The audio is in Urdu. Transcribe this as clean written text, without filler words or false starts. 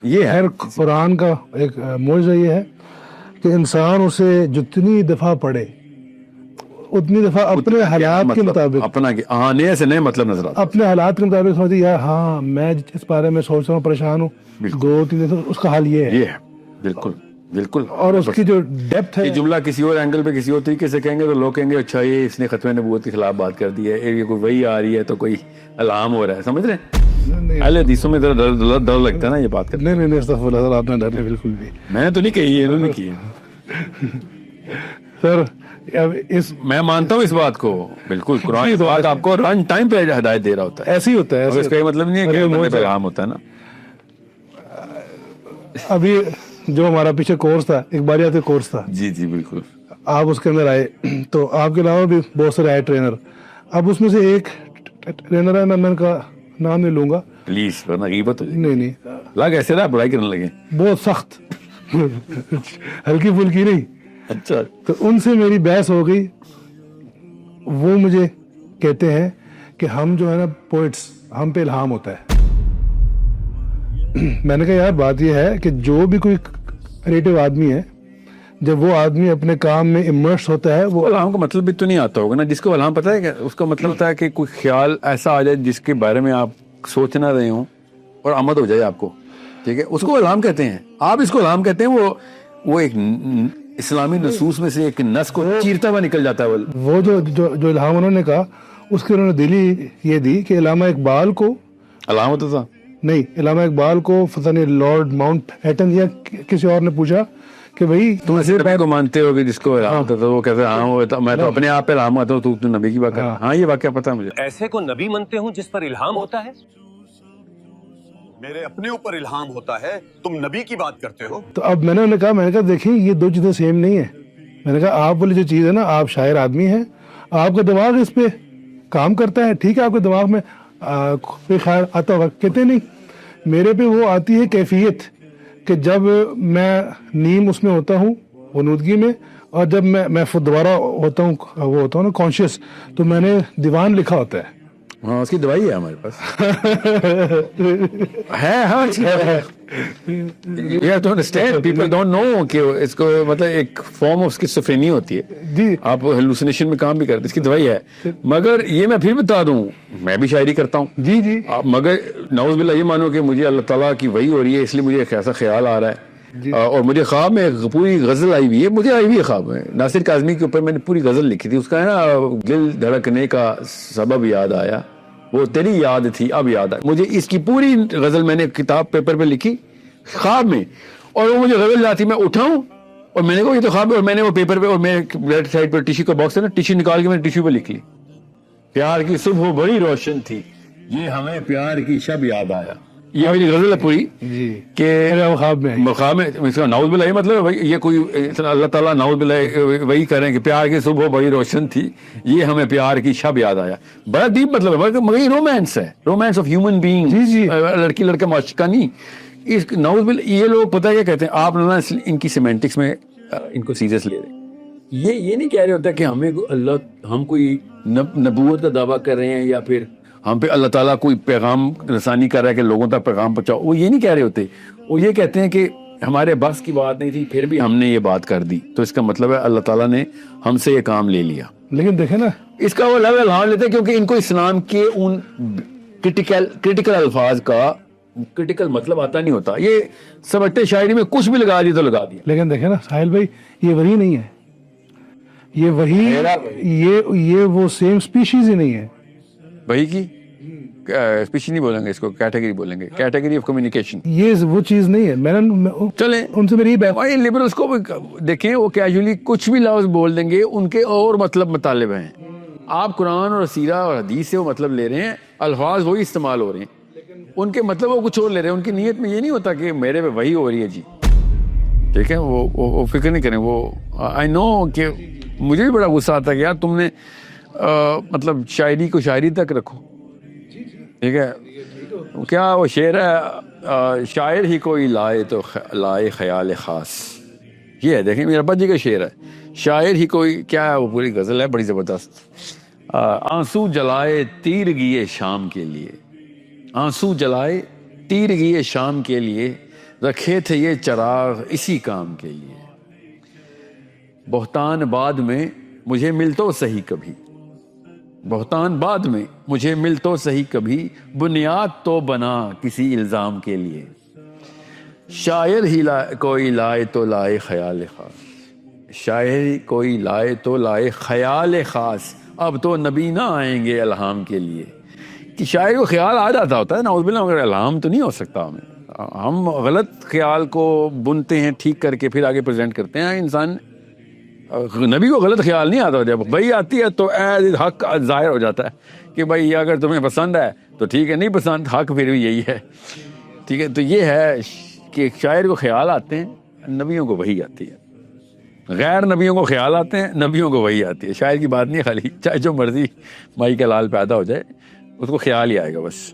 یہ ہے قرآن کا ایک معجزہ یہ ہے کہ انسان اسے جتنی دفعہ پڑھے اتنی دفعہ اپنے حالات کے مطابق اپنا نئے سے نئے مطلب نظر آتا اپنے حالات کے مطابق سمجھے یار ہاں میں اس بارے میں سوچ رہا ہوں پریشان ہوں 2-3 دن اس کا حل یہ ہے. یہ ہے بالکل بالکل. اور اس کی جو ڈیپتھ ہے یہ جملہ کسی اور اینگل پہ کسی اور طریقے سے کہیں گے تو لوگ کہیں گے اچھا یہ اس نے ختم نبوت کے خلاف بات کر دی ہے, یہ کوئی وہی آ رہی ہے تو کوئی الہام ہو رہا ہے, سمجھ رہے ہیں. اہل حدیثوں میں ڈر لگتا ہے نا یہ بات کرنے. نہیں استغفر اللہ سر, آپ نے ڈرے بالکل بھی. میں نے تو نہیں کہی, انہوں نے کی سر اس میں مانتا ہوں اس بات کو بالکل. قرآن بات آپ کو رن ٹائم پہ ہدایت دے رہا ہوتا ہے, ایسے ہی ہوتا ہے. اس کا یہ مطلب نہیں ہے کہ پیغام ہوتا ہے نا. ابھی جو ہمارا پیچھے کورس تھا, اقبالیات کورس تھا, جی جی بالکل, آپ اس کے اندر آئے تو آپ کے علاوہ بھی بہت سارے آئے ٹرینر. اب اس میں سے ایک ٹرینر ہے, میں ان کا نام نہیں لوں گا پلیز ورنہ غیبت ہو جائے. نہیں لگ ایسے رہا برائی کرنے لگے, بہت سخت ہلکی پھلکی نہیں. اچھا تو ان سے میری بحث ہو گئی. وہ مجھے کہتے ہیں کہ ہم جو ہے نا پوئٹس, ہم پہ الہام ہوتا ہے. میں نے کہا یار بات یہ ہے کہ جو بھی کوئی کریٹو آدمی ہے, جب وہ آدمی اپنے کام میں امرس ہوتا ہے وہ الہام کا مطلب بھی تو نہیں آتا ہوگا نا. جس کو الہام پتہ ہے کہ اس کا مطلب ہوتا ہے کہ کوئی خیال ایسا آ جائے جس کے بارے میں آپ سوچ نہ رہے ہوں اور آمد ہو جائے آپ کو, ٹھیک ہے, اس کو الہام کہتے ہیں. آپ اس کو الہام کہتے ہیں. وہ ایک اسلامی نصوص میں سے ایک نص کو چیرتا ہوا نکل جاتا ہے. وہ جو الہام انہوں نے کہا اس کی انہوں نے دلی یہ دی کہ علامہ اقبال کو الہام ہوتا تھا نہیں, علامہ اقبال کو پتہ نہیں لارڈ ماؤنٹ بیٹن یا کسی اور نے پوچھا کہ بھائی تم ایسے کو مانتے ہو کہ جس کو الہام ہوتا تھا وہ کہتے ہیں ہاں میں تو اپنے آپ پہ الہام آتا ہوں, تو نبی کی بات کر. ہاں یہ واقعہ پتا ہے مجھے. ایسے کو نبی مانتے ہوں جس پر الہام ہوتا ہے؟ میرے اپنے اوپر الہام ہوتا ہے, تم نبی کی بات کرتے ہو. تو اب میں نے کہا دیکھیں یہ دو چیزیں سیم نہیں ہیں. میں نے کہا آپ والی جو چیز ہے نا, آپ شاعر آدمی ہیں, آپ کا دماغ اس پہ کام کرتا ہے, ٹھیک ہے, آپ کے دماغ میں کوئی خیال آتا ہوگا, کہتے نہیں. میرے پہ وہ آتی ہے کیفیت کہ جب میں نیم اس میں ہوتا ہوں غنودگی میں, اور جب میں دوبارہ ہوتا ہوں وہ ہوتا ہوں نا کانشیس, تو میں نے دیوان لکھا ہوتا ہے. ہاں اس کی دوائی ہے ہمارے پاس ہے. ہاں you have to understand, people don't know کہ اس کو مطلب ایک فارم آف اسکیزوفرینیا ہوتی ہے. جی آپ ہیلوسینیشن میں کام بھی کرتے, اس کی دوائی ہے. مگر یہ میں پھر بتا دوں, میں بھی شاعری کرتا ہوں. جی جی مگر نعوذ باللہ یہ مانو کہ مجھے اللہ تعالیٰ کی وحی ہو رہی ہے, اس لیے مجھے ایک ایسا خیال آ رہا ہے. اور مجھے خواب میں پوری غزل آئی ہوئی ہے, مجھے آئی ہوئی ہے خواب میں. ناصر کاظمی کے اوپر میں نے پوری غزل لکھی تھی. اس کا ہے نا دل دھڑکنے کا سبب یاد آیا, وہ تیری یاد تھی اب یاد آئی. مجھے اس کی پوری غزل میں نے کتاب پیپر پہ لکھی خواب میں, اور وہ مجھے غزل جاتی, میں اٹھاؤں اور میں نے کہا یہ تو خواب ہے, اور میں نے وہ پیپر پہ, اور میں لیفٹ سائڈ پہ ٹیشو کا باکس ہے نا, ٹیشو نکال کے میں نے ٹیشو پہ لکھ لی, پیار کی صبح بڑی روشن تھی, یہ ہمیں پیار کی شب یاد آیا. یہ میری غزل ہے پوری جی کہ خواب میں اس کا نعوذ باللہ مطلب یہ کوئی اللہ تعالیٰ نعوذ باللہ وہی کریں کہ پیار کی صبح بڑی روشن تھی, یہ ہمیں پیار کی شب یاد آیا. بڑا ڈیپ مطلب ہے, مگر یہ رومانس ہے, رومانس آف ہیومن بینگ. جی جی لڑکی لڑکا معاشقہ نہیں. اس نعوذ باللہ یہ لوگ پتہ کیا کہتے ہیں, آپ نا ان کی سیمینٹکس میں ان کو سیریس لے رہے ہیں. یہ نہیں کہہ رہے ہوتا کہ ہمیں ہم کوئی نبوت کا دعویٰ کر رہے ہیں یا پھر ہم پہ اللہ تعالیٰ کوئی پیغام رسانی کر رہا ہے کہ لوگوں تک پیغام پہنچاؤ. وہ یہ نہیں کہہ رہے ہوتے, وہ یہ کہتے ہیں کہ ہمارے بس کی بات نہیں تھی پھر بھی ہم نے یہ بات کر دی, تو اس کا مطلب ہے اللہ تعالیٰ نے ہم سے یہ کام لے لیا. لیکن دیکھیں نا اس کا وہ لیول ہاں لیتے ہیں کیونکہ ان کو اسلام کے ان کرٹیکل الفاظ کا کرٹیکل مطلب آتا نہیں ہوتا. یہ سمجھتے شاعری میں کچھ بھی لگا دیا تو لگا دیا. لیکن دیکھیں نا ساحل بھائی, یہ وہی نہیں ہے, یہ وہی یہ وہ سیم سپیشیز ہی نہیں ہے. وہی کی اسپیشی نہیں بولیں گے, اس کو کیٹیگری بولیں گے, کیٹیگری آف کمیونیکیشن. یہ وہ چیز نہیں ہے. میں نے چلیں ان سے میری بات, لبرلس کو دیکھیں, وہ کیجولی کچھ بھی لفظ بول دیں گے, ان کے اور مطلب مطالب ہیں. آپ قرآن اور سیرہ اور حدیث سے وہ مطلب لے رہے ہیں, الفاظ وہی استعمال ہو رہے ہیں, ان کے مطلب وہ کچھ اور لے رہے ہیں. ان کی نیت میں یہ نہیں ہوتا کہ میرے پہ وہی ہو رہی ہے جی, ٹھیک ہے, وہ فکر نہیں کریں. وہ آئی نو کہ مجھے بھی بڑا غصہ آتا ہے کہ یار تم نے مطلب شاعری کو شاعری تک رکھو, ٹھیک ہے. کیا وہ شعر ہے, شاعر ہی کوئی لائے تو لائے خیال خاص. یہ ہے دیکھیں میرا ابا جی کا شعر ہے, شاعر ہی کوئی کیا ہے, وہ پوری غزل ہے بڑی زبردست. آنسو جلائے تیرگی شام کے لیے, آنسو جلائے تیرگی شام کے لیے, رکھے تھے یہ چراغ اسی کام کے لیے، بہتان بعد میں مجھے مل تو صحیح کبھی، بہتان بعد میں مجھے مل تو صحیح کبھی، بنیاد تو بنا کسی الزام کے لیے، شاعر ہی کوئی لائے تو لائے خیال خاص، شاعر کوئی لائے تو لائے خیال خاص، اب تو نبی نہ آئیں گے الہام کے لیے۔ کہ شاعر کو خیال آ جاتا ہوتا ہے نعوذ باللہ، مگر الہام تو نہیں ہو سکتا ہمیں، ہم غلط خیال کو بنتے ہیں ٹھیک کر کے پھر آگے پریزنٹ کرتے ہیں۔ انسان نبی کو غلط خیال نہیں آتا، جب وہی آتی ہے تو ایز حق ظاہر ہو جاتا ہے کہ بھائی اگر تمہیں پسند ہے تو ٹھیک ہے، نہیں پسند حق پھر بھی یہی ہے، ٹھیک ہے۔ تو یہ ہے کہ شاعر کو خیال آتے ہیں، نبیوں کو وہی آتی ہے، غیر نبیوں کو خیال آتے ہیں، نبیوں کو وہی آتی ہے۔ شاعر کی بات نہیں خالی، چاہے جو مرضی مائی کا لال پیدا ہو جائے اس کو خیال ہی آئے گا بس۔